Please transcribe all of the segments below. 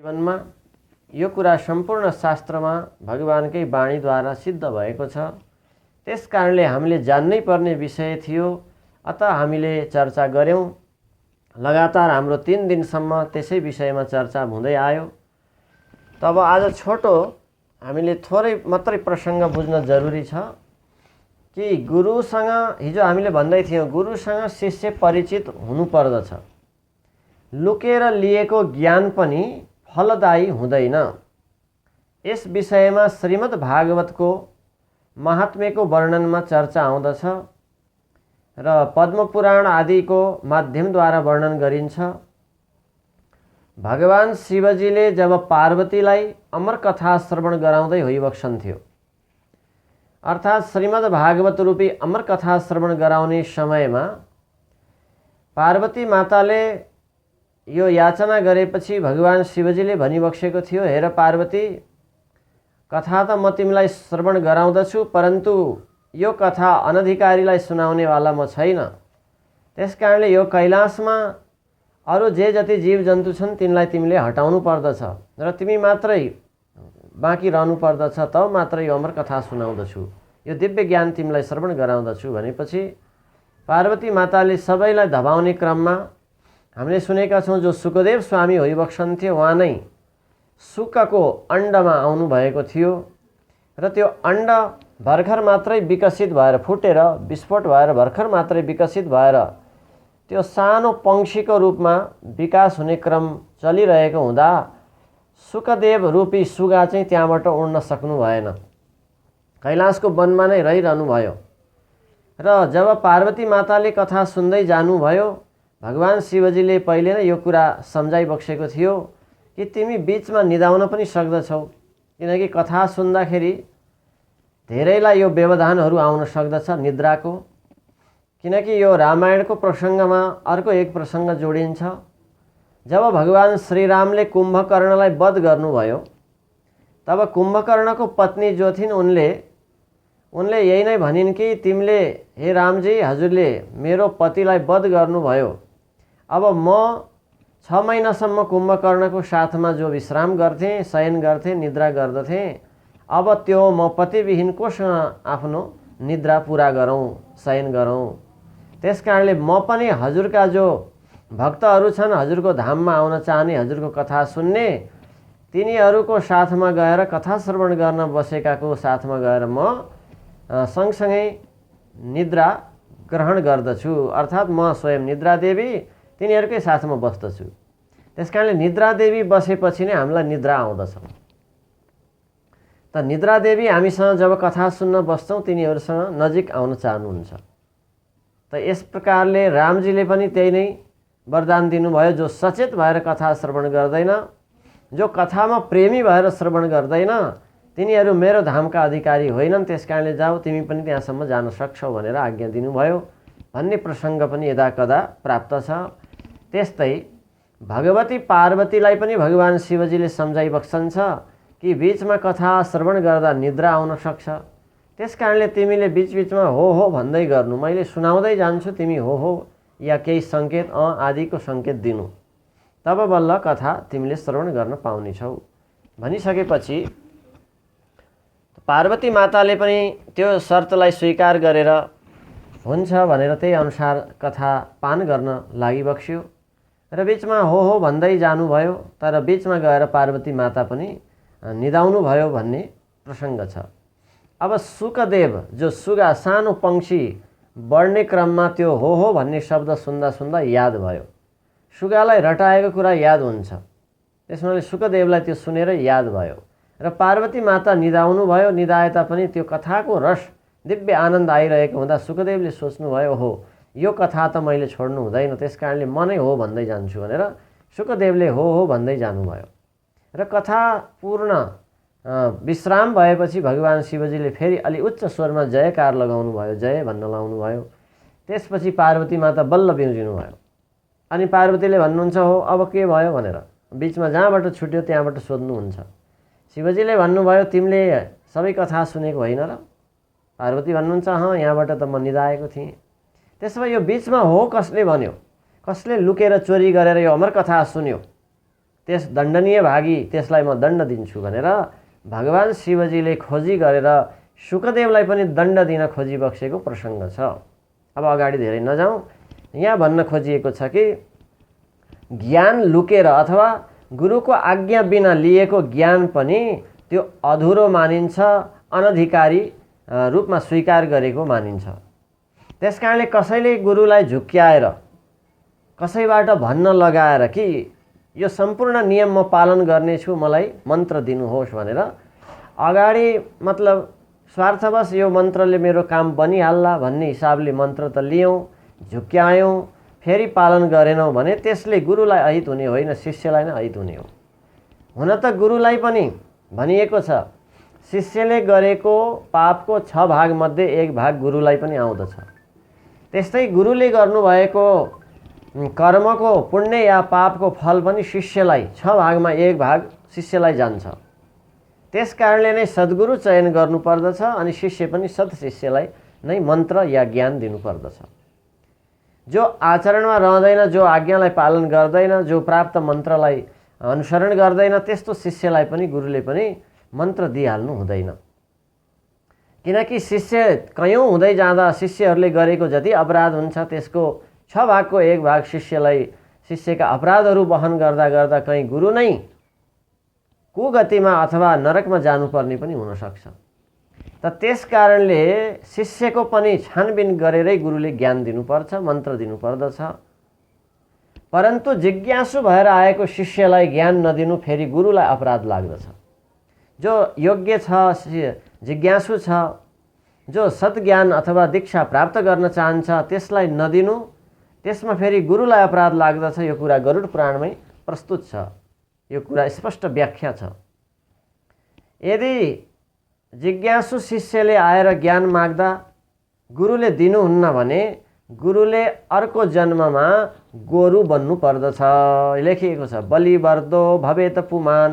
जीवनमा यो कुरा सम्पूर्ण शास्त्रमा भगवानकै वाणीद्वारा सिद्ध भएको छ। त्यस कारणले हामीले जान्नै पर्ने विषय थियो। अत हामीले चर्चा गऱ्यौँ। लगातार हाम्रो 3 दिनसम्म त्यसै विषयमा चर्चा हुँदै आयो। तब आज छोटो हामीले थोरै मात्रै प्रसङ्ग बुझ्न जरुरी छ कि गुरुसँग हिजो हामीले भन्दै थियौँ, गुरुसँग शिष्य परिचित हुनुपर्दछ। लुकेर लिएको ज्ञान पनि फलदायी हुँदैन। यस विषयमा श्रीमद् भागवतको महात्म्यको वर्णनमा चर्चा आउँदछ र पद्मपुराण आदिको माध्यमद्वारा वर्णन गरिन्छ। भगवान शिवजीले जब पार्वतीलाई अमर कथा श्रवण गराउँदै होइबक्सन्थ्यो, अर्थात् श्रीमद् भागवत रूपी अमर कथा श्रवण गराउने समयमा पार्वती माताले यो याचना गरेपछि भगवान शिवजीले भनिबक्सेको थियो, हेर पार्वती, कथा त म तिमीलाई श्रवण गराउँदछु, परन्तु यो कथा अनधिकारीलाई सुनाउनेवाला म छैन। त्यस कारणले यो कैलाशमा अरू जे जति जीव जन्तु छन् तिनलाई तिमीले हटाउनु पर्दछ र तिमी मात्रै बाँकी रहनु पर्दछ, तब मात्र यो अमर कथा सुनाउँदछु, यो दिव्य ज्ञान तिमीलाई श्रवण गराउँदछु भनेपछि पार्वती माताले सबैलाई धपाउने क्रममा हामीले सुनेका छौँ, जो सुखदेव स्वामी होइबक्सन्थ्यो उहाँ नै सुकको अण्डमा आउनु भएको थियो र त्यो अण्ड भर्खर मात्रै विकसित भएर फुटेर विस्फोट भएर भर्खर मात्रै विकसित भएर त्यो सानो पंक्षीको रूपमा विकास हुने क्रम चलिरहेको हुँदा सुकदेव रूपी सुगा चाहिँ त्यहाँबाट उड्न सक्नु भएन, कैलाशको वनमा नै रहिरहनु भयो। र जब पार्वती माताले कथा सुन्दै जानुभयो, भगवान शिवजीले पहिले नै यो कुरा सम्झाइबक्सेको थियो कि तिमी बीचमा निदाउन पनि सक्दछौ, किनकि कथा सुन्दाखेरि धेरैलाई यो व्यवधानहरू आउन सक्दछ निद्राको। किनकि यो रामायणको प्रसङ्गमा अर्को एक प्रसङ्ग जोडिन्छ। जब भगवान श्रीरामले कुम्भकर्णलाई वध गर्नुभयो, तब कुम्भकर्णको पत्नी जो थिइन् उनले यही नै भनिन् कि तिमीले, हे रामजी, हजुरले मेरो पतिलाई वध गर्नुभयो, अब म 6 महिनासम्म कुम्भकर्णको साथमा जो विश्राम गर्थेँ, शयन गर्थेँ, निद्रा गर्दथेँ, अब त्यो म पतिविहीन कोसँग आफ्नो निद्रा पुरा गरौँ, शयन गरौँ। त्यस कारणले म पनि हजुरका जो भक्तहरू छन्, हजुरको धाममा आउन चाहने, हजुरको कथा सुन्ने, तिनीहरूको साथमा गएर कथा श्रवण गर्न बसेकाको साथमा गएर म सँगसँगै निद्रा ग्रहण गर्दछु, अर्थात् म स्वयं निद्रा देवी तिनीहरूकै साथमा बस्दछु। त्यस कारणले निद्रा देवी बसेपछि नै हामीलाई निद्रा आउँदछ। त निद्रा देवी हामीसँग जब कथा सुन्न बस्छौँ तिनीहरूसँग नजिक आउन चाहनुहुन्छ। त यस प्रकारले रामजीले पनि त्यही नै वरदान दिनुभयो, जो सचेत भएर कथा श्रवण गर्दैन, जो कथामा प्रेमी भएर श्रवण गर्दैन, तिनीहरू मेरो धामका अधिकारी होइनन्। त्यस कारणले जाऊ, तिमी पनि त्यहाँसम्म जान सक्छौ भनेर आज्ञा दिनुभयो भन्ने प्रसङ्ग पनि यदाकदा प्राप्त छ। त्यस्तै भगवती पार्वतीलाई पनि भगवान शिवजीले सम्झाइबक्सन्छ कि बीचमा कथा श्रवण गर्दा निद्रा आउन सक्छ। त्यस कारणले तिमीले बीचबीचमा हो हो भन्दै गर्नु, मैले सुनाउँदै जान्छु, तिमी हो हो या केही सङ्केत आदिको सङ्केत दिनु, तब बल्ल कथा तिमीले श्रवण गर्न पाउनेछौ भनिसकेपछि पार्वती माताले पनि त्यो शर्तलाई स्वीकार गरेर हुन्छ भनेर त्यही अनुसार कथा पान गर्न लागिबक्स्यो र बीचमा हो हो भन्दै जानुभयो। तर बीचमा गएर पार्वती माता पनि निदाउनु भयो भन्ने प्रसङ्ग छ। अब सुकदेव जो सुगा सानो पंक्षी बढ्ने क्रममा त्यो हो भन्ने शब्द सुन्दा सुन्दा याद भयो। सुगालाई रटाएको कुरा याद हुन्छ, त्यसमाले सुकदेवलाई त्यो सुनेर याद भयो र पार्वती माता निदाउनु भयो। निदाए तापनि त्यो कथाको रस दिव्य आनन्द आइरहेको हुँदा सुकदेवले सोच्नुभयो, हो यो कथा त मैले छोड्नु हुँदैन, त्यस कारणले म नै हो भन्दै जान्छु भनेर सुकदेवले हो भन्दै जानुभयो र कथा पूर्ण विश्राम भएपछि भगवान शिवजीले फेरि अलि उच्च स्वरमा जयकार लगाउनु भयो, जय भन्न लाउनु भयो। त्यसपछि पार्वती माता बल्ल बिउजिनु भयो। अनि पार्वतीले भन्नुहुन्छ, हो अब के भयो भनेर बीचमा जहाँबाट छुट्यो त्यहाँबाट सोध्नुहुन्छ। शिवजीले भन्नुभयो, तिमीले सबै कथा सुनेको होइन र? पार्वती भन्नुहुन्छ, यहाँबाट त म निदाएको थिएँ। त्यसो भए यो बीचमा हो कसले भन्यो, कसले लुकेर चोरी गरेर यो अमर कथा सुन्यो त्यस दण्डनीय भागी त्यसलाई म दण्ड दिन्छु भनेर भगवान शिवजीले खोजी गरेर शुकदेवलाई पनि दण्ड दिन खोजी बक्सेको प्रसङ्ग छ। अब अगाडि धेरै नजाउँ, यहाँ भन्न खोजिएको छ कि ज्ञान लुकेर अथवा गुरुको आज्ञा बिना लिएको ज्ञान पनि त्यो अधुरो मानिन्छ, अनधिकारी रूपमा स्वीकार गरेको मानिन्छ। त्यसकारणले कसैले गुरुलाई झुक्क्याएर कसैबाट भन्न लगाएर कि यो सम्पूर्ण नियम म पालन गर्नेछु, मलाई मन्त्र दिनुहोस् भनेर अगाडि मतलब स्वार्थवश यो मन्त्रले मेरो काम बनिहाल्ला भन्ने हिसाबले मन्त्र त लियौँ, झुक्क्यायौँ, फेरि पालन गरेनौँ भने त्यसले गुरुलाई अहित हुने होइन, शिष्यलाई नै अहित हुने हो। हुन त गुरुलाई पनि भनिएको छ, शिष्यले गरेको पापको 6 भागमध्ये 1 भाग गुरुलाई पनि आउँदछ। त्यस्तै गुरुले गर्नुभएको कर्मको पुण्य या पापको फल पनि शिष्यलाई 6 भागमा 1 भाग शिष्यलाई जान्छ। त्यस कारणले नै सद्गुरु चयन गर्नुपर्दछ अनि शिष्य पनि सत्शिष्यलाई नै मन्त्र या ज्ञान दिनुपर्दछ। जो आचरणमा रहँदैन, जो आज्ञालाई पालन गर्दैन, जो प्राप्त मन्त्रलाई अनुसरण गर्दैन, त्यस्तो शिष्यलाई पनि गुरुले पनि मन्त्र दिइहाल्नु हुँदैन। किनकि शिष्य कयौँ हुँदै जाँदा शिष्यहरूले गरेको जति अपराध हुन्छ त्यसको 6 भागको 1 भाग शिष्यका अपराधहरू वहन गर्दा गर्दा कहीँ गुरु नै कुगतिमा अथवा नरकमा जानुपर्ने पनि हुनसक्छ। त त्यस कारणले शिष्यको पनि छानबिन गरेरै गुरुले ज्ञान दिनुपर्छ, मन्त्र दिनुपर्दछ। परन्तु जिज्ञासु भएर आएको शिष्यलाई ज्ञान नदिनु फेरि गुरुलाई अपराध लाग्दछ। जो योग्य छ, जिज्ञासु छ, जो सद्ज्ञान अथवा दीक्षा प्राप्त गर्न चाहन्छ त्यसलाई नदिनु, त्यसमा फेरि गुरुलाई अपराध लाग्दछ। यो कुरा गरुड पुराणमै प्रस्तुत छ, यो कुरा स्पष्ट व्याख्या छ। यदि जिज्ञासु शिष्यले आएर ज्ञान माग्दा गुरुले दिनुहुन्न भने गुरुले अर्को जन्ममा गोरु बन्नु पर्दछ। लेखिएको छ, बलि बर्दो भवेत पुमान,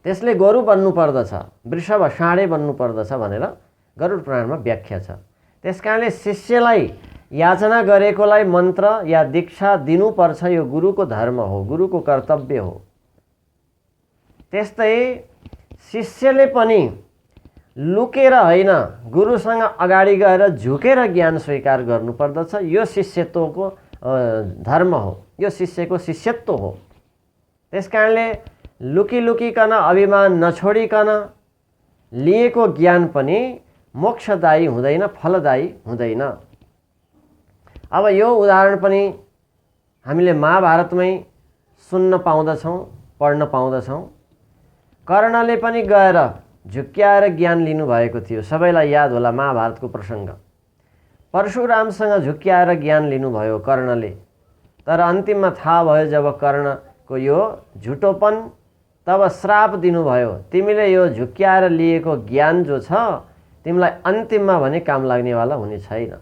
त्यसले गोरु बन्नु पर्दछ, वृषभ साँडे बन्नु पर्दछ भनेर गरुड पुराणमा व्याख्या छ। त्यसकारणले शिष्यलाई याचना गरेकोलाई मन्त्र या दीक्षा दिनुपर्छ, यो गुरुको धर्म हो, गुरुको कर्तव्य हो। त्यस्तै शिष्यले पनि लुकेर होइन, गुरुसँग अगाडि गएर झुकेर ज्ञान स्वीकार गर्नुपर्दछ। यो शिष्यत्वको धर्म हो, यो शिष्यको शिष्यत्व हो। त्यसकारणले लुकिकन अभिमान नछोडिकन लिएको ज्ञान पनि मोक्षदायी हुँदैन, फलदायी हुँदैन। अब यो उदाहरण पनि हामीले महाभारतमै सुन्न पाउँदछौँ, पढ्न पाउँदछौँ। कर्णले पनि गएर झुक्क्याएर ज्ञान लिनुभएको थियो। सबैलाई याद होला महाभारतको प्रसङ्ग। परशुरामसँग झुक्क्याएर ज्ञान लिनुभयो कर्णले, तर अन्तिममा थाहा भयो जब कर्णको यो झुटोपन, तब श्राप दिनुभयो, तिमीले यो झुक्क्याएर लिएको ज्ञान जो छ तिमीलाई अन्तिममा भने काम लाग्नेवाला हुने छैन।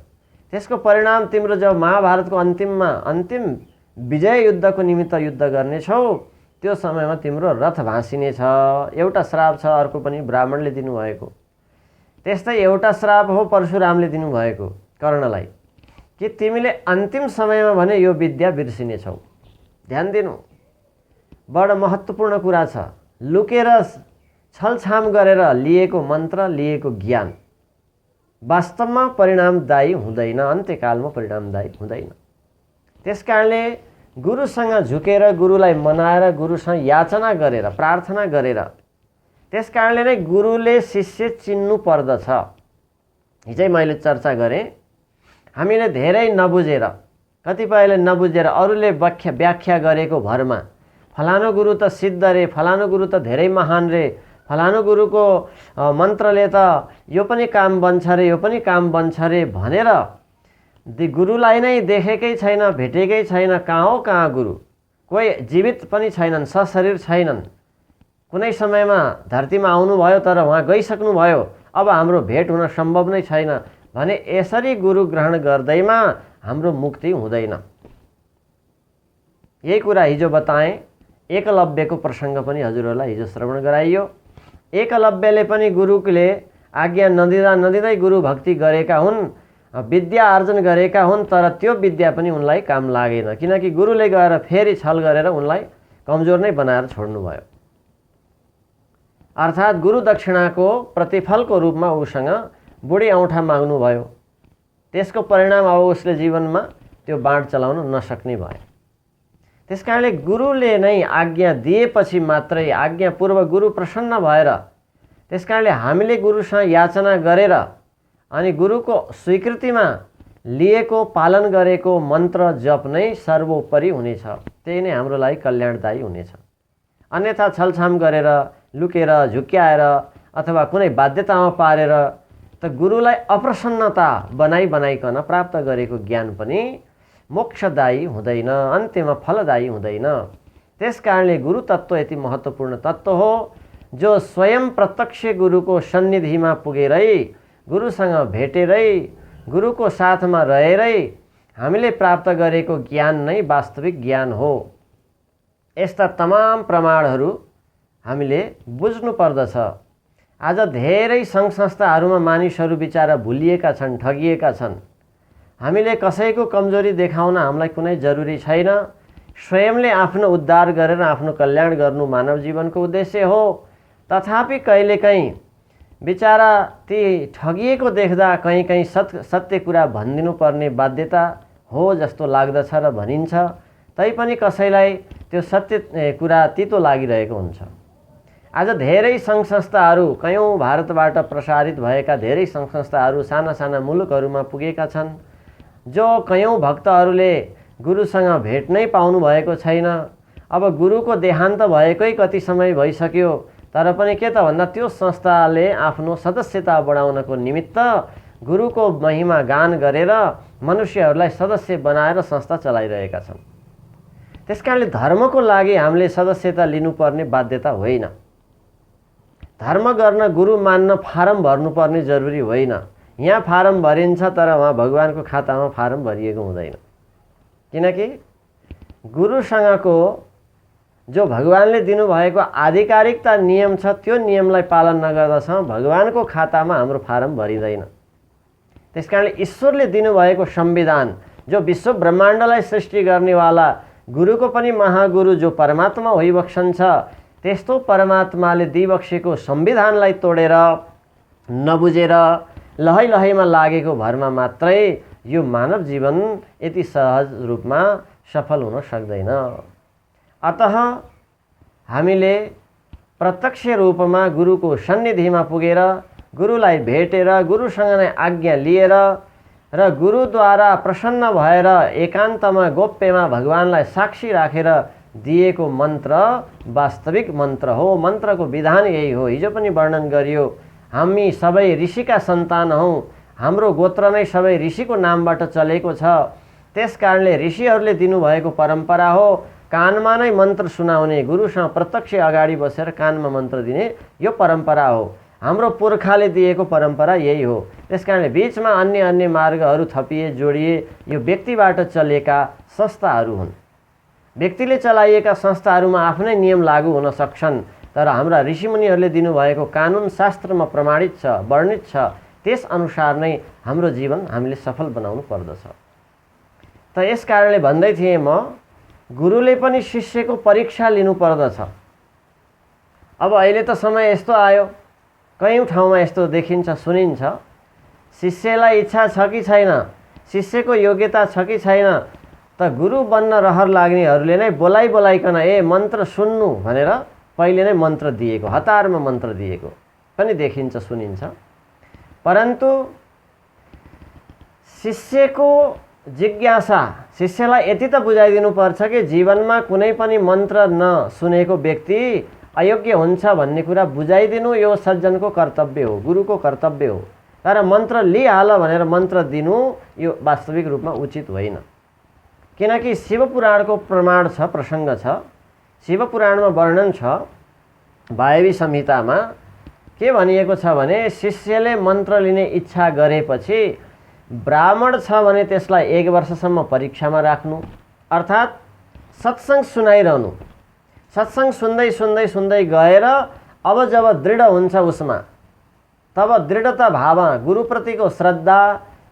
त्यसको परिणाम तिम्रो जब महाभारतको अन्तिम विजय युद्धको निमित्त युद्ध गर्नेछौ त्यो समयमा तिम्रो रथ भाँसिनेछ। एउटा श्राप छ, अर्को पनि ब्राह्मणले दिनुभएको। त्यस्तै एउटा श्राप हो परशुरामले दिनुभएको कर्णलाई कि तिमीले अन्तिम समयमा भने यो विद्या बिर्सिनेछौ। ध्यान दिनु, बडो महत्त्वपूर्ण कुरा छ। लुकेर छलछाम गरेर लिएको मन्त्र, लिएको ज्ञान वास्तवमा परिणामदायी हुँदैन, अन्त्यकालमा परिणामदायी हुँदैन। त्यसकारणले गुरुसँग झुकेर, गुरुलाई मनाएर, गुरुसँग याचना गरेर, प्रार्थना गरेर, त्यसकारणले नै गुरुले शिष्य चिन्नु पर्दछ। हिजै मैले चर्चा गरेँ, हामीले धेरै नबुझेर, कतिपयले नबुझेर अरूले व्याख्या गरेको भरमा फलानु गुरु त सिद्ध रे, फलानु गुरु त धेरै महान रे, फलानु गुरुको मन्त्रले त यो पनि काम बन्छ रे, यो पनि काम बन्छ रे भनेर गुरुलाई नै देखेकै छैन, भेटेकै छैन। कहाँ हो कहाँ गुरु? कोही जीवित पनि छैनन्, सशरीर छैनन्। कुनै समयमा धरतीमा आउनुभयो तर उहाँ गइसक्नुभयो, अब हाम्रो भेट हुन सम्भव नै छैन भने यसरी गुरु ग्रहण गर्दैमा हाम्रो मुक्ति हुँदैन। यही कुरा हिजो बताएँ। एकलव्यको प्रसङ्ग पनि हजुरहरूलाई हिजो श्रवण गराइयो। एकलव्यले पनि गुरुले आज्ञा नदिँदै गुरु भक्ति गरेका हुन्, विद्या आर्जन गरेका हुन्, तर त्यो विद्या पनि उनलाई काम लागेन। किनकि गुरुले गएर फेरि छल गरेर उनलाई कमजोर नै बनाएर छोड्नुभयो। अर्थात् गुरु दक्षिणाको प्रतिफलको रूपमा उसँग बुढी औँठा माग्नुभयो। त्यसको परिणाम अब उसले जीवनमा त्यो बाँड चलाउन नसक्ने भयो। त्यसकारणले गुरुले नै आज्ञा दिएपछि मात्रै, आज्ञापूर्व गुरु प्रसन्न भएर, त्यसकारणले हामीले गुरुसँग याचना गरेर अनि गुरुको स्वीकृतिमा लिएको पालन गरेको मन्त्र जप नै सर्वोपरि हुनेछ। त्यही नै हाम्रो लागि कल्याणदायी हुनेछ। अन्यथा छलछाम गरेर, लुकेर, झुक्क्याएर अथवा कुनै बाध्यतामा पारेर त गुरुलाई अप्रसन्नता बनाइकन प्राप्त गरेको ज्ञान पनि मोक्षदायी हुँदैन, अन्त्यमा फलदायी हुँदैन। त्यसकारणले गुरु तत्त्व यति महत्त्वपूर्ण तत्त्व हो जो स्वयं प्रत्यक्ष गुरुको सन्निधिमा पुगेरै, गुरुसँग भेटेरै, गुरुको साथमा रहेरै हामीले प्राप्त गरेको ज्ञान नै वास्तविक ज्ञान हो। यस्ता तमाम प्रमाणहरू हामीले बुझ्नु पर्दछ। आज धेरै सङ्घ संस्थाहरूमा मानिसहरू बिचारा भुलिएका छन्, ठगिएका छन्। हामीले कसैको कमजोरी देखाउन हामीलाई कुनै जरुरी छैन। स्वयंले आफ्नो उद्धार गरेर आफ्नो कल्याण गर्नु मानव जीवनको उद्देश्य हो। तथापि कहिलेकाहीँ बिचारा ती ठगिएको देख्दा कहीँ सत्य कुरा भनिदिनु पर्ने बाध्यता हो जस्तो लाग्दछ र भनिन्छ। तैपनि कसैलाई त्यो सत्य कुरा तितो लागिरहेको हुन्छ। आज धेरै सङ्घ संस्थाहरू, कयौँ भारतबाट प्रसारित भएका धेरै सङ्घ संस्थाहरू साना साना मुलुकहरूमा पुगेका छन्, जो कयौँ भक्तहरूले गुरुसँग भेट नै पाउनु भएको छैन। अब गुरुको देहान्त भएकै कति समय भइसक्यो, तर पनि के त भन्दा त्यो संस्थाले आफ्नो सदस्यता बढाउनको निमित्त गुरुको महिमा गान गरेर मनुष्यहरूलाई सदस्य बनाएर संस्था चलाइरहेका छन्। त्यसकारणले धर्मको लागि हामीले सदस्यता लिनुपर्ने बाध्यता होइन। धर्म गर्न गुरु मान्न फारम भर्नुपर्ने जरुरी होइन। यहाँ फारम भरिन्छ तर वहाँ भगवानको खातामा फारम भरिएको हुँदैन। किनकि गुरुसँगको जो भगवानले दिनुभएको आधिकारिकता नियम छ, त्यो नियमलाई पालन नगर्दासम्म भगवानको खातामा हाम्रो फारम भरिँदैन। त्यसकारणले ईश्वरले दिनुभएको संविधान, जो विश्व ब्रह्माण्डलाई सृष्टि गर्नेवाला गुरुको पनि महागुरु जो परमात्मा होइबक्सन्छ, त्यस्तो परमात्माले दिइबक्सेको संविधानलाई तोडेर, नबुझेर, लहै लहैमा लागेको भरमा मात्रै यो मानव जीवन यति सहज रूपमा सफल हुन सक्दैन। अतः हामीले प्रत्यक्ष रूपमा गुरुको सन्निधिमा पुगेर, गुरुलाई भेटेर, गुरुसँग नै आज्ञा लिएर र गुरुद्वारा प्रसन्न भएर एकान्तमा गोप्यमा भगवानलाई साक्षी राखेर दिएको मन्त्र वास्तविक मन्त्र हो। मन्त्रको विधान यही हो। हिजो पनि वर्णन गरियो, हामी सबै ऋषिका सन्तान हौँ। हाम्रो गोत्र नै सबै ऋषिको नामबाट चलेको छ। त्यसकारणले ऋषिहरूले दिनुभएको परम्परा हो। कानमा नै मन्त्र सुनाउने, गुरुसँग प्रत्यक्ष अगाडि बसेर कानमा मन्त्र दिने यो परम्परा हो। हाम्रो पुर्खाले दिएको परम्परा यही हो। त्यसकारणले बिचमा अन्य मार्गहरू थपिए, जोडिए, यो व्यक्तिबाट चलेका संस्थाहरू हुन्। व्यक्तिले चलाइएका संस्थाहरूमा आफ्नै नियम लागू हुन सक्छन्, तर हाम्रा ऋषिमुनिहरूले दिनुभएको कानुन शास्त्रमा प्रमाणित छ, वर्णित छ। त्यस अनुसार नै हाम्रो जीवन हामीले सफल बनाउनु पर्दछ। त यस कारणले भन्दै थिएँ म, गुरुले पनि शिष्यको परीक्षा लिनु पर्दछ। अब अहिले त समय यस्तो आयो, कयौँ ठाउँमा यस्तो देखिन्छ, सुनिन्छ, शिष्यलाई इच्छा छ कि छैन, शिष्यको योग्यता छ कि छैन, त गुरु बन्न रहर लाग्नेहरूले नै बोलाइकन मन्त्र सुन्नु भनेर पहिले नै मन्त्र दिएको, हतारमा मन्त्र दिएको पनि देखिन्छ, सुनिन्छ। परन्तु शिष्यको जिज्ञासा, शिष्यलाई यति त बुझाइदिनु पर्छ कि जीवनमा कुनै पनि मन्त्र नसुनेको व्यक्ति अयोग्य हुन्छ भन्ने कुरा बुझाइदिनु यो सज्जनको कर्तव्य हो, गुरुको कर्तव्य हो। तर मन्त्र लिइहाल भनेर मन्त्र दिनु यो वास्तविक रूपमा उचित होइन। किनकि शिवपुराणको प्रमाण छ, प्रसङ्ग छ। शिवपुराणमा वर्णन छ, वायवी संहितामा के भनिएको छ भने, शिष्यले मन्त्र लिने इच्छा गरेपछि ब्राह्मण छ भने त्यसलाई 1 वर्षसम्म परीक्षामा राख्नु, अर्थात् सत्सङ्ग सुनाइरहनु। सत्सङ्ग सुन्दै गएर अब जब दृढ हुन्छ उसमा, तब दृढता भावना, गुरुप्रतिको श्रद्धा,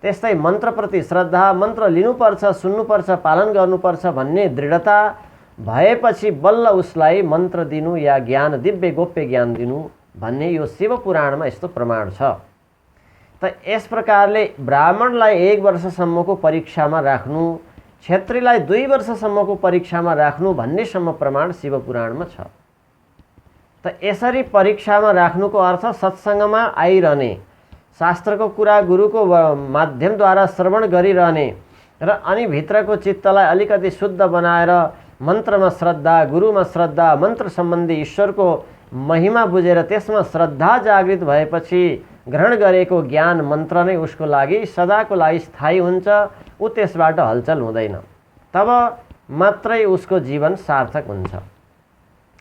त्यस्तै मन्त्रप्रति श्रद्धा, मन्त्र लिनुपर्छ, सुन्नुपर्छ, पालन गर्नुपर्छ भन्ने दृढता भएपछि बल्ल उसलाई मन्त्र दिनु या ज्ञान दिव्य गोप्य ज्ञान दिनु भन्ने यो शिवपुराणमा यस्तो प्रमाण छ। त यस प्रकारले ब्राह्मणलाई 1 वर्षसम्मको परीक्षामा राख्नु, क्षत्रियलाई 2 वर्षसम्मको परीक्षामा राख्नु भन्नेसम्म प्रमाण शिवपुराणमा छ। त यसरी परीक्षामा राख्नुको अर्थ सत्सङ्गमा आइरहने, शास्त्रको कुरा गुरुको माध्यमद्वारा श्रवण गरिरहने र अनि भित्रको चित्तलाई अलिकति शुद्ध बनाएर मन्त्रमा श्रद्धा, गुरुमा श्रद्धा, मन्त्र सम्बन्धी ईश्वरको महिमा बुझेर त्यसमा श्रद्धा जागृत भएपछि ग्रहण गरेको ज्ञान मन्त्र नै उसको लागि सदाको लागि स्थायी हुन्छ। ऊ त्यसबाट हलचल हुँदैन, तब मात्रै उसको जीवन सार्थक हुन्छ।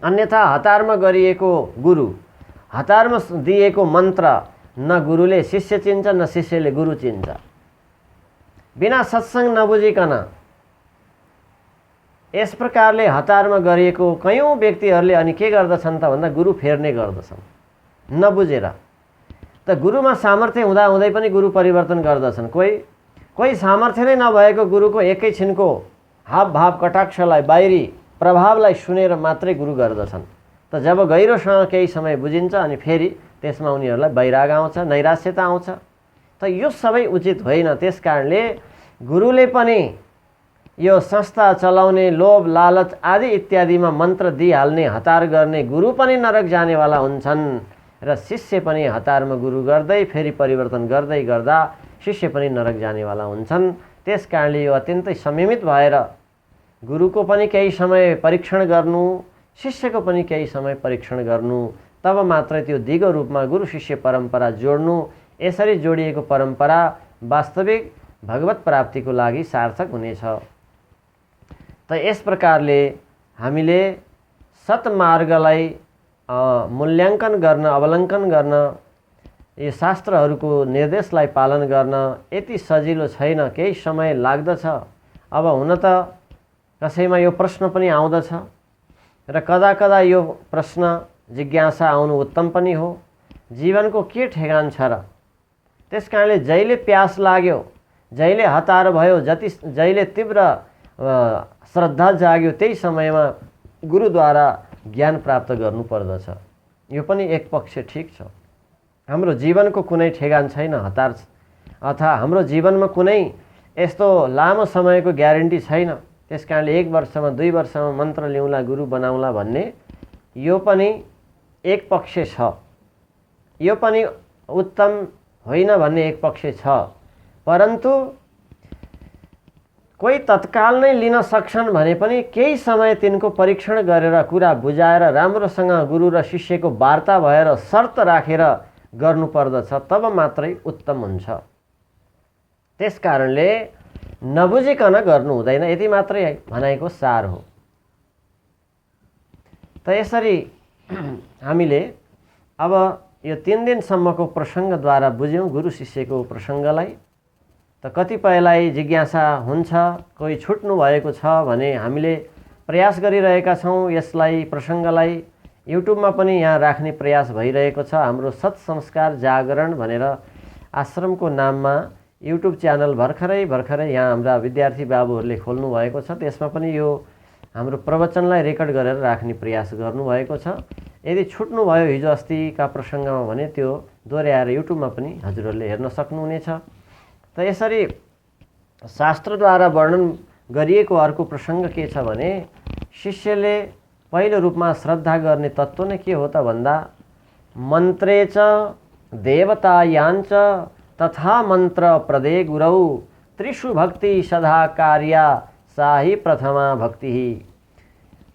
अन्यथा हतारमा गरिएको गुरु, हतारमा दिएको मन्त्र न गुरुले शिष्य चिन्छ न शिष्यले गुरु चिन्छ। बिना सत्सङ्ग नबुझिकन यस प्रकारले हतारमा गरिएको कयौं व्यक्तिहरूले अनि के गर्दछन् त भन्दा गुरु फेर्ने गर्दछन् नबुझेर। त गुरुमा सामर्थ्य हुँदा हुँदै पनि गुरु परिवर्तन गर्दछन्। कोही सामर्थ्य नै नभएको गुरुको एकैछिनको हावभाव कटाक्षलाई, बाहिरी प्रभावलाई सुनेर मात्रै गुरु गर्दछन्। त जब गहिरोसँग केही समय बुझिन्छ अनि फेरि त्यसमा उनीहरूलाई वैराग आउँछ, नैराश्यता आउँछ। त यो सबै उचित होइन। त्यसकारणले गुरुले पनि यो संस्था चलाउने, लोभ लालच आदि इत्यादिमा मन्त्र दिइहाल्ने, हतार गर्ने गुरु पनि नरक जानेवाला हुन्छन् र शिष्य पनि हतारमा गुरु गर्दै फेरि परिवर्तन गर्दै गर्दा शिष्य पनि नरक जानेवाला हुन्छन्। त्यसकारणले यो अत्यन्तै संयमित भएर गुरुको पनि केही समय परीक्षण गर्नु, शिष्यको पनि केही समय परीक्षण गर्नु, तब मात्रै त्यो दिगो रूपमा गुरु शिष्य परम्परा जोड्नु। यसरी जोडिएको परम्परा वास्तविक भगवत प्राप्तिको लागि सार्थक हुनेछ। त यस प्रकारले हामीले सत्मार्गलाई मूल्याङ्कन गर्न, अवलङ्कन गर्न, यो शास्त्रहरूको निर्देशलाई पालन गर्न यति सजिलो छैन, केही समय लाग्दछ। अब हुन त कसैमा यो प्रश्न पनि आउँदछ र कदा कदा यो प्रश्न जिज्ञासा आउनु उत्तम पनि हो। जीवनको के ठेगान छ र? त्यसकारणले जहिले प्यास लाग्यो, जहिले हतार भयो, जहिले तीव्र श्रद्धा जाग्यो, त्यही समयमा गुरुद्वारा ज्ञान प्राप्त गर्नुपर्दछ। यो पनि एक पक्ष ठिक छ। हाम्रो जीवनको कुनै ठेगान छैन, हतार अथवा हाम्रो जीवनमा कुनै यस्तो लामो समयको ग्यारेन्टी छैन। त्यसकारणले 1 वर्षमा 2 वर्षमा मन्त्र ल्याउँला, गुरु बनाउँला भन्ने यो पनि एक पक्ष छ। यो पनि उत्तम होइन भन्ने एक पक्ष छ। परन्तु कोही तत्काल नै लिन सक्छन् भने पनि केही समय तिनको परीक्षण गरेर, कुरा बुझाएर, राम्रोसँग गुरु र शिष्यको वार्ता भएर शर्त राखेर गर्नुपर्दछ, तब मात्रै उत्तम हुन्छ। त्यसकारणले नबुझिकन गर्नु हुँदैन, यति मात्रै भनाइको सार हो। त यसरी हामीले अब यो 3 दिनसम्मको प्रसङ्गद्वारा बुझ्यौँ गुरु शिष्यको प्रसङ्गलाई। त कतिपयलाई जिज्ञासा हुन्छ, कोही छुट्नु भएको छ भने हामीले प्रयास गरिरहेका छौँ यसलाई, प्रसङ्गलाई युट्युबमा पनि यहाँ राख्ने प्रयास भइरहेको छ। हाम्रो सत्संस्कार जागरण भनेर आश्रमको नाममा युट्युब च्यानल भर्खरै यहाँ हाम्रा विद्यार्थी बाबुहरूले खोल्नु भएको छ। त्यसमा पनि यो हाम्रो प्रवचनलाई रेकर्ड गरेर राख्ने प्रयास गर्नुभएको छ। यदि छुट्नुभयो हिजो अस्तिका प्रसङ्गमा भने त्यो दोहोऱ्याएर युट्युबमा पनि हजुरहरूले हेर्न सक्नुहुनेछ। त यसरी शास्त्रद्वारा वर्णन गरिएको अर्को प्रसङ्ग के छ भने शिष्यले पहिलो रूपमा श्रद्धा गर्ने तत्त्व नै के हो त भन्दा मन्त्रे च देवतायाञ्च तथा मन्त्र प्रदे गुरौ त्रिषु भक्ति सदा कार्या साही प्रथमा भक्ति।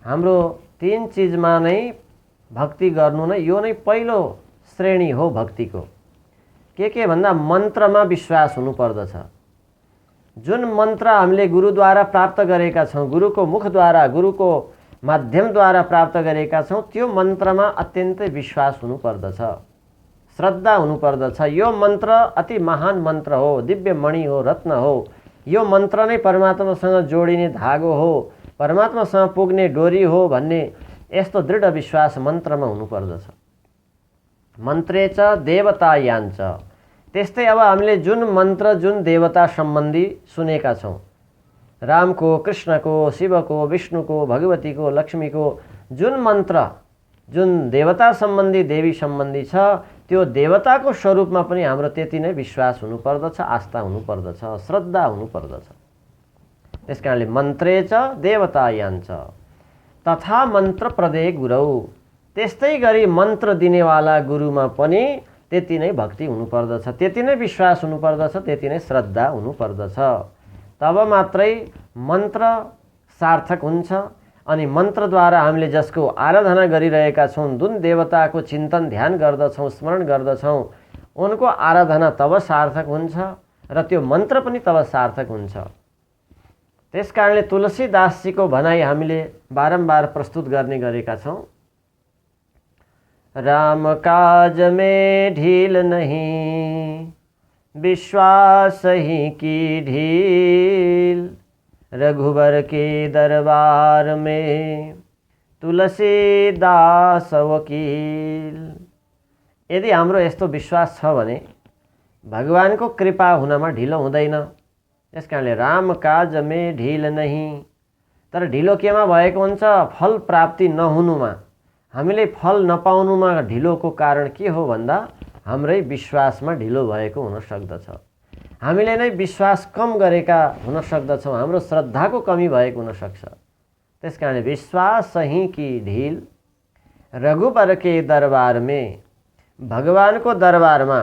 हाम्रो 3 चिजमा नै भक्ति गर्नु नै यो नै पहिलो श्रेणी हो भक्तिको। के भन्दा मन्त्रमा विश्वास हुनुपर्दछ। जुन मन्त्र हामीले गुरुद्वारा प्राप्त गरेका छौँ, गुरुको मुखद्वारा, गुरुको माध्यमद्वारा प्राप्त गरेका छौँ, त्यो मन्त्रमा अत्यन्तै विश्वास हुनुपर्दछ, श्रद्धा हुनुपर्दछ। यो मन्त्र अति महान मन्त्र हो, दिव्य मणि हो, रत्न हो। यो मन्त्र नै परमात्मासँग जोडिने धागो हो, परमात्मासँग पुग्ने डोरी हो भन्ने यस्तो दृढ विश्वास मन्त्रमा हुनुपर्दछ। मन्त्रे च देवतायाञ्च। त्यस्तै अब हामीले जुन मन्त्र जुन देवता सम्बन्धी सुनेका छौँ, रामको, कृष्णको, शिवको, विष्णुको, भगवतीको, लक्ष्मीको जुन मन्त्र, जुन देवता सम्बन्धी, देवी सम्बन्धी छ, त्यो देवताको स्वरूपमा पनि हाम्रो त्यति नै विश्वास हुनुपर्दछ, आस्था हुनुपर्दछ, श्रद्धा हुनुपर्दछ। त्यस कारणले मन्त्रे च देवतायाञ्च तथा मन्त्र प्रदे गुरौ, त्यस्तै गरी मन्त्र दिनेवाला गुरुमा पनि त्यति नै भक्ति हुनुपर्दछ, त्यति नै विश्वास हुनुपर्दछ, त्यति नै श्रद्धा हुनुपर्दछ। तब मात्रै मन्त्र सार्थक हुन्छ। अनि मन्त्रद्वारा हामीले जसको आराधना गरिरहेका छौँ, जुन देवताको चिन्तन ध्यान गर्दछौँ, स्मरण गर्दछौँ, उनको आराधना तब सार्थक हुन्छ र त्यो मन्त्र पनि तब सार्थक हुन्छ। त्यस कारणले तुलसीदासजीको भनाइ हामीले बारम्बार प्रस्तुत गर्ने गरेका छौँ। राम काज में ढील नहीं, विश्वास ही की ढील, रघुबर के दरबार में तुलसीदास वकील। यदि हाम्रो यस्तो विश्वास छ भने भगवानको कृपा हुनमा ढिलो हुँदैन। यस कारणले राम काज में ढिल नहीं, तर ढिलो केमा भएको हुन्छ? फल प्राप्ति नहुनुमा, हामीले फल नपाउनुमा ढिलोको कारण के हो भन्दा हाम्रै विश्वासमा ढिलो भएको हुन सक्दछ। हामीले नै विश्वास कम गरेका हुन सक्दछौँ, हाम्रो श्रद्धाको कमी भएको हुन सक्छ। त्यस कारणले विश्वास ही की ढिल, रघुबर के दरबार में, भगवानको दरबारमा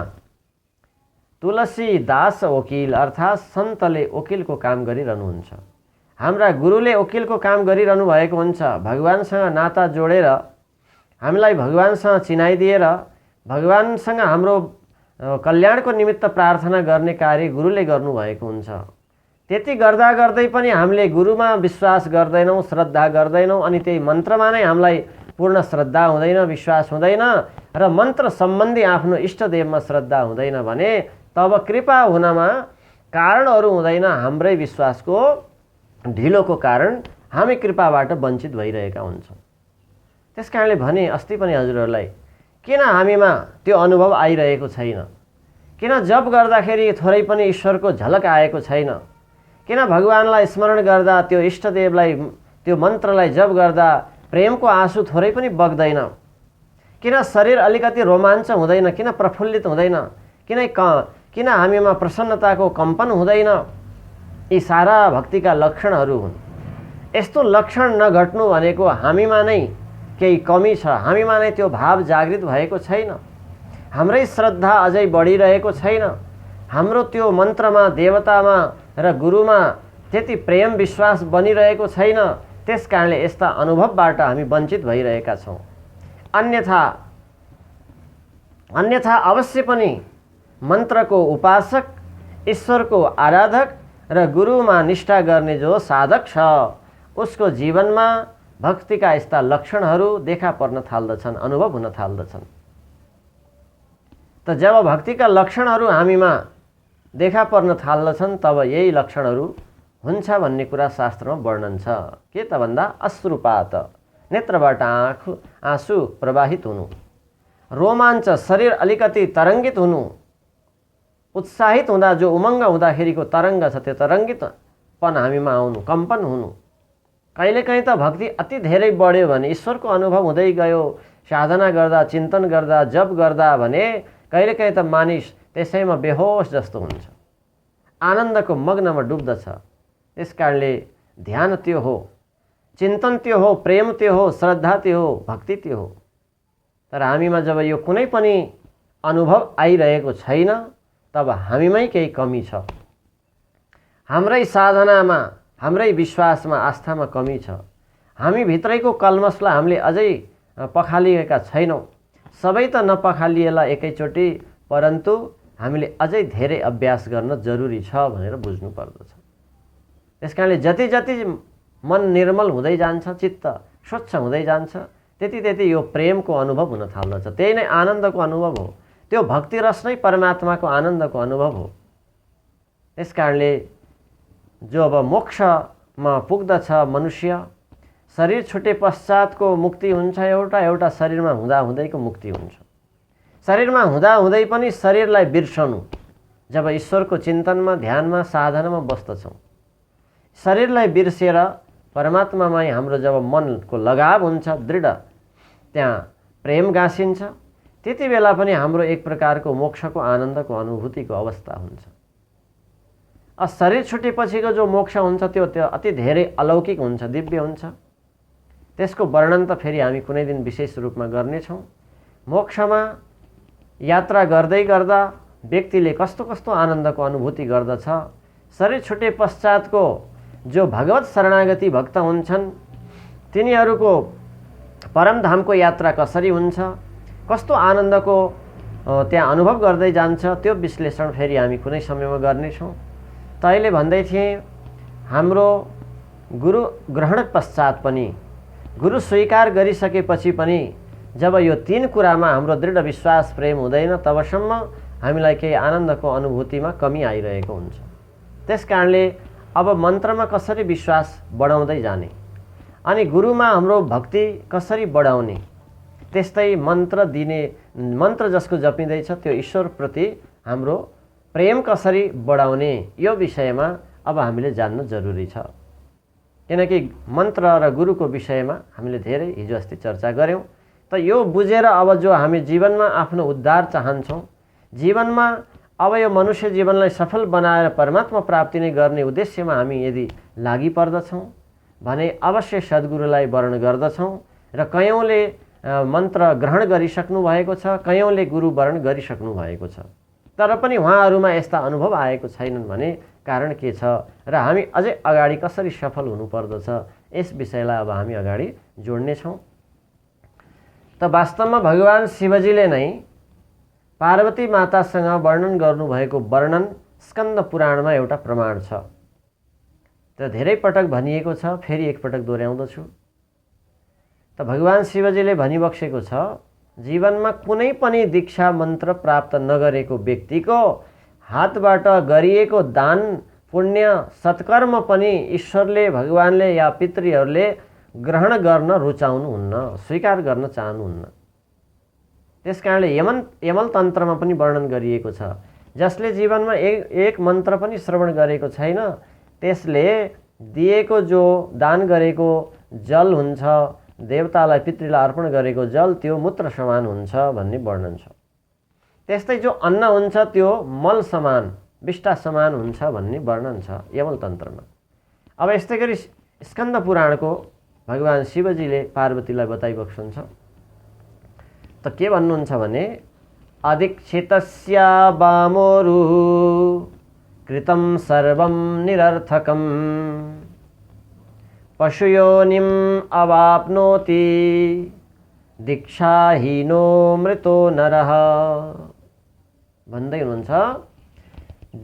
तुलसीदास वकील अर्थात् सन्तले वकिलको काम गरिरहनुहुन्छ। हाम्रा गुरुले वकिलको काम गरिरहनु भएको हुन्छ। भगवानसँग नाता जोडेर, हामीलाई भगवानसँग चिनाइदिएर, भगवानसँग हाम्रो कल्याणको निमित्त प्रार्थना गर्ने कार्य गुरुले गर्नुभएको हुन्छ। त्यति गर्दा गर्दै पनि हामीले गुरुमा विश्वास गर्दैनौँ, श्रद्धा गर्दैनौँ, अनि त्यही मन्त्रमा नै हामीलाई पूर्ण श्रद्धा हुँदैन, विश्वास हुँदैन र मन्त्र सम्बन्धी आफ्नो इष्टदेवमा श्रद्धा हुँदैन भने तब कृपा हुनमा कारणहरू हुँदैन। हाम्रै विश्वासको ढिलोको कारण हामी कृपाबाट वञ्चित भइरहेका हुन्छौँ। त्यस कारणले भने अस्ति पनि हजुरहरूलाई, किन हामीमा त्यो अनुभव आइरहेको छैन? किन जप गर्दाखेरि थोरै पनि ईश्वरको झलक आएको छैन? किन भगवानलाई स्मरण गर्दा, त्यो इष्टदेवलाई, त्यो मन्त्रलाई जप गर्दा प्रेमको आँसु थोरै पनि बग्दैन? किन शरीर अलिकति रोमाञ्च हुँदैन? किन प्रफुल्लित हुँदैन? किन हामीमा प्रसन्नताको कम्पन हुँदैन? यी सारा भक्तिका लक्षणहरू हुन्। यस्तो लक्षण नघट्नु भनेको हामीमा नै केही कमी छ, हामीमा नै त्यो भाव जागृत भएको छैन, हाम्रै श्रद्धा अझै बढिरहेको छैन, हाम्रो त्यो मन्त्रमा, देवतामा र गुरुमा त्यति प्रेम विश्वास बनिरहेको छैन। त्यस कारणले यस्ता अनुभवबाट हामी वञ्चित भइरहेका छौँ। अन्यथा अवश्य पनि मन्त्रको उपासक, ईश्वरको आराधक र गुरुमा निष्ठा गर्ने जो साधक छ, उसको जीवनमा भक्तिका यस्ता लक्षणहरू देखा पर्न थाल्दछन्, अनुभव हुन थाल्दछन्। त जब भक्तिका लक्षणहरू हामीमा देखा पर्न थाल्दछन् तब यही लक्षणहरू हुन्छ भन्ने कुरा शास्त्रमा वर्णन छ। के त भन्दा अश्रुपात, नेत्रबाट आँसु प्रवाहित हुनु, रोमाञ्च, शरीर अलिकति तरङ्गित हुनु, उत्साहित हुँदा जो उमङ्ग हुँदाखेरिको तरङ्ग छ त्यो तरङ्गितपन हामीमा आउनु, कम्पन हुनु। कहिलेकाहीँ त भक्ति अति धेरै बढ्यो भने, ईश्वरको अनुभव हुँदै गयो, साधना गर्दा, चिन्तन गर्दा, जप गर्दा भने कहिलेकाहीँ त मानिस त्यसैमा बेहोस जस्तो हुन्छ, आनन्दको मग्नमा डुब्दछ। त्यस कारणले ध्यान त्यो हो, चिन्तन त्यो हो, प्रेम त्यो हो, श्रद्धा त्यो हो, भक्ति त्यो हो। तर हामीमा जब यो कुनै पनि अनुभव आइरहेको छैन तब हामीमै केही कमी छ, हाम्रै साधनामा, हाम्रै विश्वासमा, आस्थामा कमी छ। हामी भित्रैको कल्मसलाई हामीले अझै पखालिएका छैनौँ। सबै त नपखालिएला एकैचोटि, परन्तु हामीले अझै धेरै अभ्यास गर्न जरुरी छ भनेर बुझ्नु पर्दछ। त्यस कारणले जति जति मन निर्मल हुँदै जान्छ, चित्त स्वच्छ हुँदै जान्छ, त्यति त्यति यो प्रेमको अनुभव हुन थाल्दछ। त्यही नै आनन्दको अनुभव हो, त्यो भक्ति रस नै परमात्माको आनन्दको अनुभव हो। त्यस कारणले जो अब मोक्षमा पुग्दछ मनुष्य, शरीर छुटे पश्चातको मुक्ति हुन्छ एउटा शरीरमा हुँदा हुँदैको मुक्ति हुन्छ। शरीरमा हुँदा हुँदै पनि शरीरलाई बिर्सनु, जब ईश्वरको चिन्तनमा, ध्यानमा, साधनामा बस्दछौँ, शरीरलाई बिर्सेर परमात्मामा हाम्रो जब मनको लगाव हुन्छ दृढ, त्यहाँ प्रेम गाँसिन्छ, त्यति बेला पनि हाम्रो एक प्रकारको मोक्षको आनन्दको अनुभूतिको अवस्था हुन्छ। शरीर छुटेपछिको जो मोक्ष हुन्छ त्यो अति धेरै अलौकिक हुन्छ, दिव्य हुन्छ। त्यसको वर्णन त फेरि हामी कुनै दिन विशेष रूपमा गर्नेछौँ। मोक्षमा यात्रा गर्दै गर्दा व्यक्तिले कस्तो कस्तो आनन्दको अनुभूति गर्दछ, शरीर छुटे पश्चातको जो भगवत शरणागति भक्त हुन्छन् तिनीहरूको परमधामको यात्रा कसरी हुन्छ, कस्तो आनन्दको त्यहाँ अनुभव गर्दै जान्छ, त्यो विश्लेषण फेरि हामी कुनै समयमा गर्नेछौँ। त अहिले भन्दै थिएँ, हाम्रो गुरु ग्रहण पश्चात पनि, गुरु स्वीकार गरिसकेपछि पनि जब यो तीन कुरामा हाम्रो दृढ विश्वास प्रेम हुँदैन तबसम्म हामीलाई केही आनन्दको अनुभूतिमा कमी आइरहेको हुन्छ। त्यसकारणले अब मन्त्रमा कसरी विश्वास बढाउँदै जाने अनि गुरुमा हाम्रो भक्ति कसरी बढाउने, त्यस्तै मन्त्र दिने, मन्त्र जसको जपिँदैछ त्यो ईश्वरप्रति हाम्रो प्रेम कसरी बढाउने, यो विषयमा अब हामीले जान्नु जरुरी छ। किनकि मन्त्र र गुरुको विषयमा हामीले धेरै हिजो अस्ति चर्चा गऱ्यौँ। त यो बुझेर अब जो हामी जीवनमा आफ्नो उद्धार चाहन्छौँ, जीवनमा अब यो मनुष्य जीवनलाई सफल बनाएर परमात्मा प्राप्ति नै गर्ने उद्देश्यमा हामी यदि लागि पर्दछौँ भने अवश्य सद्गुरुलाई वर्ण गर्दछौँ र कयौँले मन्त्र ग्रहण गरिसक्नु भएको छ, कयौँले गुरु वर्ण गरिसक्नु भएको छ। तर पनि उहाँहरूमा यस्ता अनुभव आएको छैनन् भने कारण के छ र हामी अझै अगाडि कसरी सफल हुनुपर्दछ, यस विषयलाई अब हामी अगाडि जोड्नेछौँ। त वास्तवमा भगवान शिवजीले नै पार्वती मातासँग वर्णन गर्नुभएको वर्णन स्कन्द पुराणमा एउटा प्रमाण छ। त धेरै पटक भनिएको छ, फेरि एकपटक दोहोऱ्याउँदछु। त भगवान शिवजीले भनिबक्सेको छ, जीवनमा कुनै पनि दीक्षा मन्त्र प्राप्त नगरेको व्यक्तिको हातबाट गरिएको दान पुण्य सत्कर्म पनि ईश्वरले, भगवानले या पितृहरूले ग्रहण गर्न रुचाउनुहुन्न, स्वीकार गर्न चाहनुहुन्न। त्यसकारणले यमल तन्त्रमा पनि वर्णन गरिएको छ, जसले जीवनमा एक मन्त्र पनि श्रवण गरेको छैन त्यसले दिएको जो दान गरेको जल हुन्छ, देवतालाई पितृलाई अर्पण गरेको जल त्यो मूत्र समान हुन्छ भन्ने वर्णन छ। त्यस्तै जो अन्न हुन्छ त्यो मल समान, विष्टा समान हुन्छ भन्ने वर्णन छ यमल तन्त्रमा। अब यस्तै गरी स्कन्द पुराणको भगवान शिवजीले पार्वतीलाई बताइबक्सन्छ। त के भन्नुहुन्छ भने, अदीक्षितस्य वामोरु कृतं सर्वं निरर्थकं पशुयोनिम् अवाप्नोति दीक्षाहीनो मृतो नरः। भन्दै हुनुहुन्छ,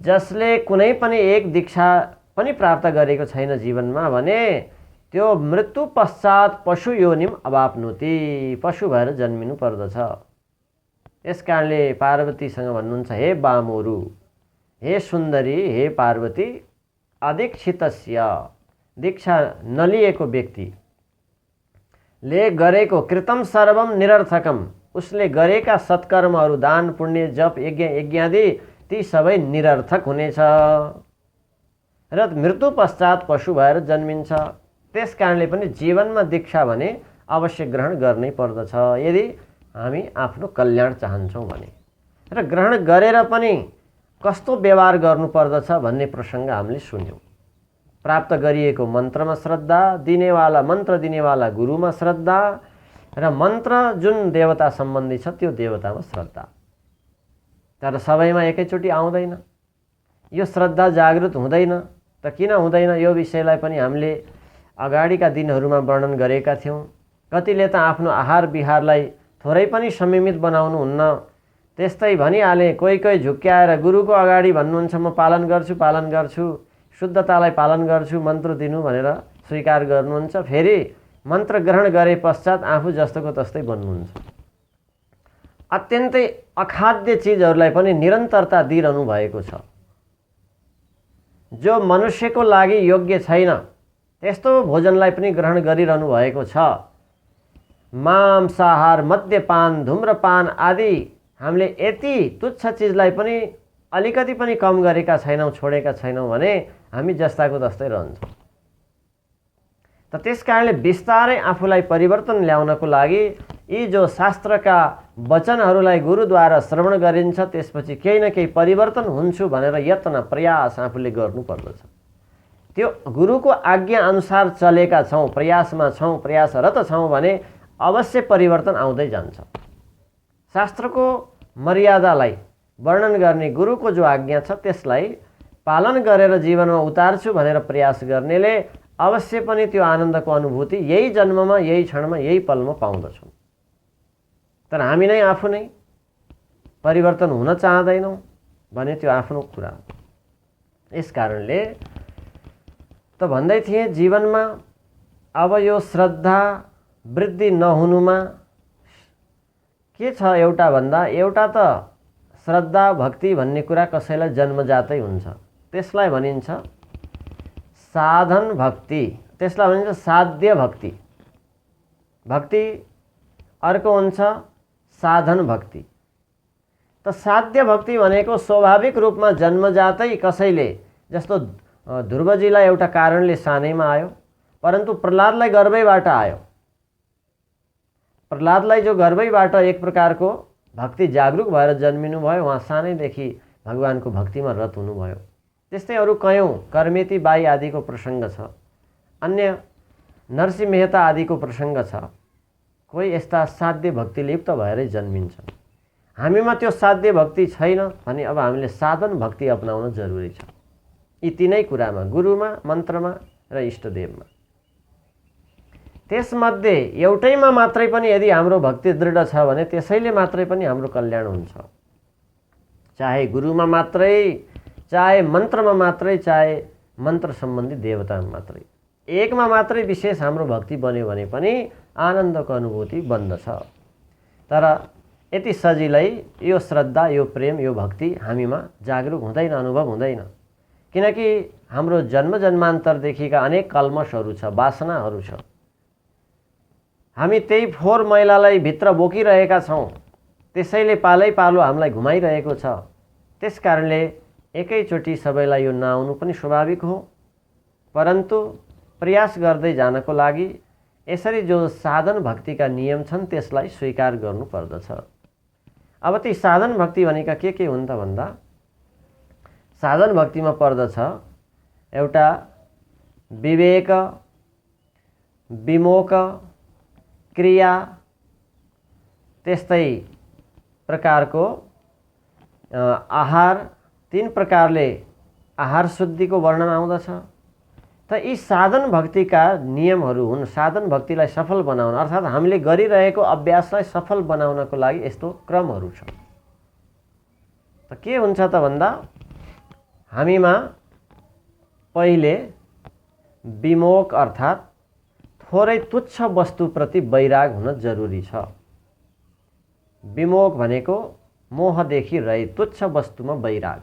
जसले कुनै पनि एक दीक्षा पनि प्राप्त गरेको छैन जीवनमा भने त्यो मृत्यु पश्चात पशु योनिम अवाप्नोति, पशु भएर जन्मिनु पर्दछ। यस कारणले पार्वतीसँग भन्नुहुन्छ, हे वामोरु, हे सुन्दरी, हे पार्वती, अदीक्षितस्य, दीक्षा नलिएको व्यक्तिले गरेको कृतम सर्वम निरर्थकम, उसले गरेका सत्कर्महरू, दान पुण्य जप यज्ञ यज्ञादि ती सबै निरर्थक हुनेछ र मृत्यु पश्चात पशु भएर जन्मिन्छ। त्यस कारणले पनि जीवनमा दीक्षा भने अवश्य ग्रहण गर्नै पर्दछ यदि हामी आफ्नो कल्याण चाहन्छौँ भने। र ग्रहण गरेर पनि कस्तो व्यवहार गर्नुपर्दछ भन्ने प्रसङ्ग हामीले सुन्यौँ। प्राप्त गरिएको मन्त्रमा श्रद्धा, दिनेवाला मन्त्र दिनेवाला गुरुमा श्रद्धा र मन्त्र जुन देवता सम्बन्धी छ त्यो देवतामा श्रद्धा। तर सबैमा एकैचोटि आउँदैन, यो श्रद्धा जागृत हुँदैन। त किन हुँदैन यो विषयलाई पनि हामीले अगाडिका दिनहरूमा वर्णन गरेका थियौँ। कतिले त आफ्नो आहार विहारलाई थोरै पनि संयमित बनाउनुहुन्न, त्यस्तै भनिहाले, कोही कोही झुक्क्याएर गुरुको अगाडि भन्नुहुन्छ म पालन गर्छु, शुद्धतालाई पालन गर्छु, मन्त्र दिनु भनेर स्वीकार गर्नुहुन्छ, फेरि मन्त्र ग्रहण गरे पश्चात आफू जस्तोको तस्तै बन्नुहुन्छ। अत्यन्तै अखाद्य चिजहरूलाई पनि निरन्तरता दिइरहनु भएको छ। जो मनुष्यको लागि योग्य छैन त्यस्तो भोजनलाई पनि ग्रहण गरिरहनु भएको छ। मांसाहार, मद्यपान, धूम्रपान आदि हामीले यति तुच्छ चिजलाई पनि अलिकति पनि कम गरेका छैनौँ, छोडेका छैनौँ भने हामी जस्ताको तस्तै रहन्छौँ। त त्यस कारणले बिस्तारै आफूलाई परिवर्तन ल्याउनको लागि यी जो शास्त्रका वचनहरूलाई गुरुद्वारा श्रवण गरिन्छ त्यसपछि केही न केही परिवर्तन हुन्छु भनेर यत्न प्रयास आफूले गर्नुपर्दछ। त्यो गुरुको आज्ञा अनुसार चलेका छौँ, प्रयासमा छौँ, प्रयासरत छौँ भने अवश्य परिवर्तन आउँदै जान्छ। शास्त्रको मर्यादालाई वर्णन गर्ने गुरुको जो आज्ञा छ त्यसलाई पालन गरेर जीवनमा उतार्छु भनेर प्रयास गर्नेले अवश्य पनि त्यो आनन्दको अनुभूति यही जन्ममा, यही क्षणमा, यही पलमा पाउँदछौँ। तर हामी नै आफू नै परिवर्तन हुन चाहँदैनौँ भने त्यो आफ्नो कुरा हो। यस कारणले त भन्दै थिएँ जीवनमा अब यो श्रद्धा वृद्धि नहुनुमा के छ एउटा भन्दा, एउटा त श्रद्धा भक्ति भन्ने कुरा कसैलाई जन्मजातै हुन्छ, त्यसलाई भनिन्छ साधन भक्ति, त्यसलाई भनिन्छ साध्य भक्ति। भक्ति अर्को हुन्छ साधन भक्ति। त साध्य भक्ति भनेको स्वाभाविक रूपमा जन्मजातै कसैले, जस्तो ध्रुवजीलाई एउटा कारणले सानैमा आयो, परन्तु प्रहलादलाई गर्भैबाट आयो। प्रहलादलाई जो गर्भैबाट एक प्रकारको भक्ति जागरुक भएर जन्मिनु भयो, उहाँ सानैदेखि भगवानको भक्तिमा रत हुनुभयो। त्यस्तै अरू कयौँ कर्मेती बाई आदिको प्रसङ्ग छ, अन्य नरसिंह मेहता आदिको प्रसङ्ग छ। कोही यस्ता साध्य भक्तिले युक्त भएरै जन्मिन्छन्। हामीमा त्यो साध्य भक्ति छैन भने अब हामीले साधन भक्ति अपनाउन जरुरी छ। यी तीनै कुरामा, गुरुमा, मन्त्रमा र इष्टदेवमा। त्यसमध्ये एउटैमा मात्रै पनि यदि हाम्रो भक्ति दृढ छ भने त्यसैले मात्रै पनि हाम्रो कल्याण हुन्छ। चाहे गुरुमा मात्रै, चाहे मन्त्रमा मात्रै, चाहे मन्त्र सम्बन्धी देवतामा मात्रै, एकमा मात्रै विशेष हाम्रो भक्ति बन्यो भने पनि आनन्दको अनुभूति बन्दछ। तर यति सजिलै यो श्रद्धा, यो प्रेम, यो भक्ति हामीमा जागरुक हुँदैन, अनुभव हुँदैन। किनकि हाम्रो जन्म जन्मान्तरदेखिका अनेक कल्मषहरू छ, वासनाहरू छ। हामी त्यही फोहोर मैलालाई भित्र बोकिरहेका छौँ, त्यसैले पालै पालो हामीलाई घुमाइरहेको छ। त्यस कारणले एकैचोटि सबैलाई यो नआउनु पनि स्वाभाविक हो, परन्तु प्रयास गर्दै जानको लागि यसरी जो साधन भक्तिका नियम छन् त्यसलाई स्वीकार गर्नुपर्दछ। अब ती साधन भक्ति भनेका के हुन् त भन्दा, साधन भक्तिमा पर्दछ एउटा विवेक, विमोक, क्रिया, त्यस्तै प्रकारको आहार, तीन प्रकारले आहार शुद्धिको वर्णन आउँदछ। त यी साधन भक्तिका नियमहरू हुन्। साधन भक्तिलाई सफल बनाउन, अर्थात् हामीले गरिरहेको अभ्यासलाई सफल बनाउनको लागि यस्तो क्रमहरू छ। त के हुन्छ त भन्दा, हामीमा पहिले विमोक अर्थात् थोरै तुच्छ वस्तुप्रति वैराग हुन जरुरी छ। विमोक भनेको मोहदेखि रहित, तुच्छ वस्तुमा वैराग।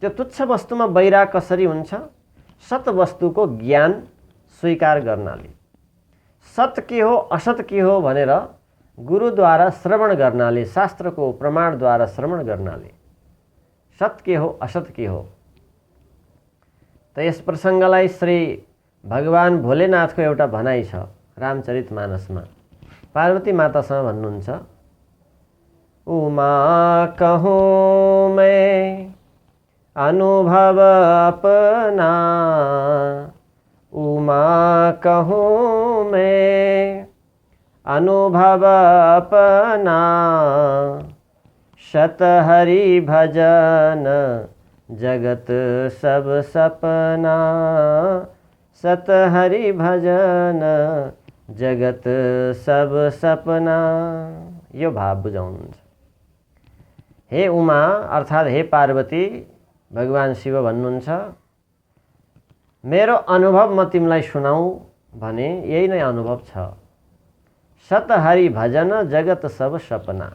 त्यो तुच्छ वस्तुमा वैराग कसरी हुन्छ? सत वस्तुको ज्ञान स्वीकार गर्नाले, सत के हो असत के हो भनेर गुरुद्वारा श्रवण गर्नाले, शास्त्रको प्रमाणद्वारा श्रवण गर्नाले सत के हो असत के हो। त यस प्रसङ्गलाई श्री भगवान भोलेनाथको एउटा भनाइ छ रामचरितमानसमा। पार्वती मातासँग भन्नुहुन्छ, उमा कहूँ मैं अनुभव अपना, उमा कहूँ मैं अनुभव अपना, शत हरि भजन जगत सब सपना, सत हरि भजन जगत सब सपना। यो भाव बुझाउनुहुन्छ। हे उमा अर्थात् हे पार्वती, भगवान शिव भन्नुहुन्छ, मेरो अनुभव म तिमीलाई सुनाऊ भने यही नै अनुभव छ। सत हरि भजन जगत सब सपना।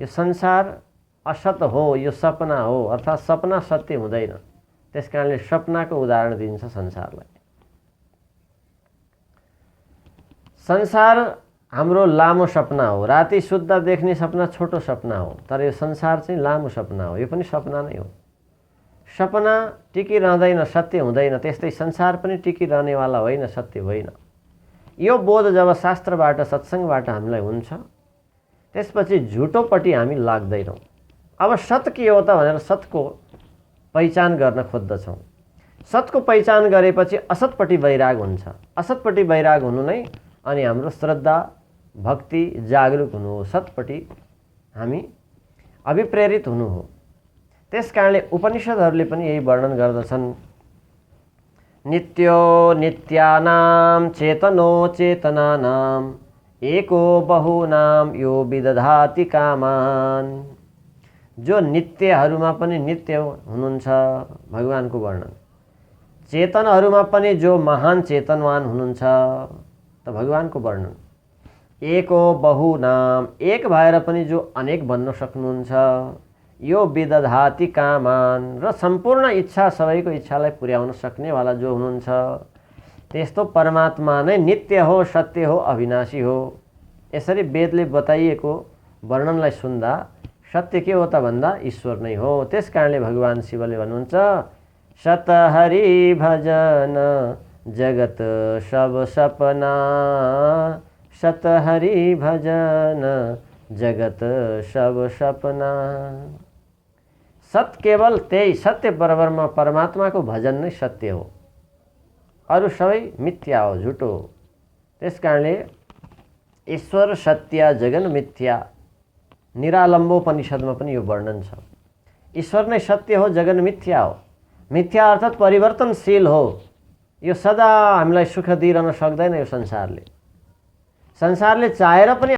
यो संसार असत हो, यो सपना हो, अर्थात् सपना सत्य हुँदैन। त्यस कारणले सपनाको उदाहरण दिन्छ संसारलाई। संसार हाम्रो लामो सपना हो। राति सुत्दा देख्ने सपना छोटो सपना हो, तर यो संसार चाहिँ लामो सपना हो। यो पनि सपना नै हो। सपना टिकिरहँदैन, सत्य हुँदैन। त्यस्तै संसार पनि टिकिरहनेवाला होइन, सत्य होइन। यो बोध जब शास्त्रबाट सत्सङ्गबाट हामीलाई हुन्छ त्यसपछि झुटोपट्टि हामी लाग्दैनौँ। अब सत के हो त भनेर सतको पहिचान गर्न खोज्दछौँ। सतको पहिचान गरेपछि असतपट्टि वैराग हुन्छ। असतपट्टि वैराग हुनु नै अनि हाम्रो श्रद्धा भक्ति जागरुक हुनु हो, सतपट्टि हामी अभिप्रेरित हुनु हो। त्यस कारणले उपनिषदहरूले पनि यही वर्णन गर्दछन्। नित्यो नित्यानां चेतनो चेतनानां एको बहुनां यो विदधाति कामान। जो नित्यहरूमा पनि नित्य हुनुहुन्छ भगवानको वर्णन, चेतनहरूमा पनि जो महान चेतनवान हुनुहुन्छ त भगवानको वर्णन। एको बहुनाम, एक भएर पनि जो अनेक बन्न सक्नुहुन्छ, यो विदधाति कामान, र सम्पूर्ण इच्छा सबैको इच्छालाई पुर्याउन सक्नेवाला जो हुनुहुन्छ त्यस्तो परमात्मा नै नित्य हो, सत्य हो, अविनाशी हो। यसरी वेदले बताइएको वर्णनलाई सुन्दा सत्य के हो त भन्दा ईश्वर नै हो। त्यस कारणले भगवान शिवले भन्नुहुन्छ सत हरि भजन जगत सब सपना, सत हरि भजन जगत सब सपना। सत केवल त्यही सत्य परब्रह्म परमात्माको भजन नै सत्य हो, अरू सबै मिथ्या हो, झुटो हो। त्यस कारणले ईश्वर सत्य जगन मिथ्या, निरालम्बोपनिषदमा पनि यो वर्णन छ। ईश्वर नै सत्य हो, जगन मिथ्या हो। मिथ्या अर्थात् परिवर्तनशील हो। यो सदा हामीलाई सुख दिइरहन सक्दैन। यो संसारले चाहेर पनि